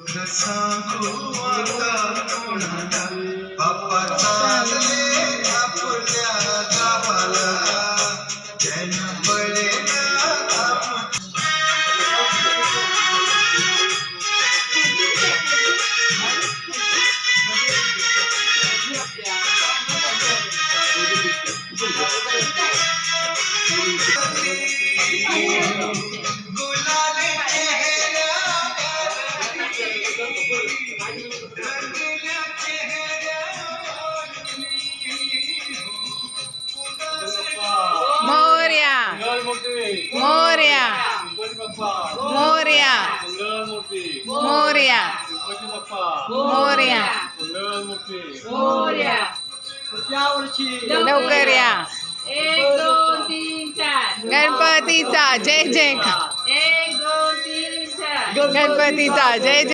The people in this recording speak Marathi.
सांगू आता कोणाला बाप्पा चालले आपल्या गावाला जन पडेना गुलाले चेहरा रंगीला चेहरा मोरया मोरया मोरया मोरया मोरया मोरया लवकर या 1 2 3 4 गणपतीचा जय जयकार 1 2 3 4 गणपतीचा जय जय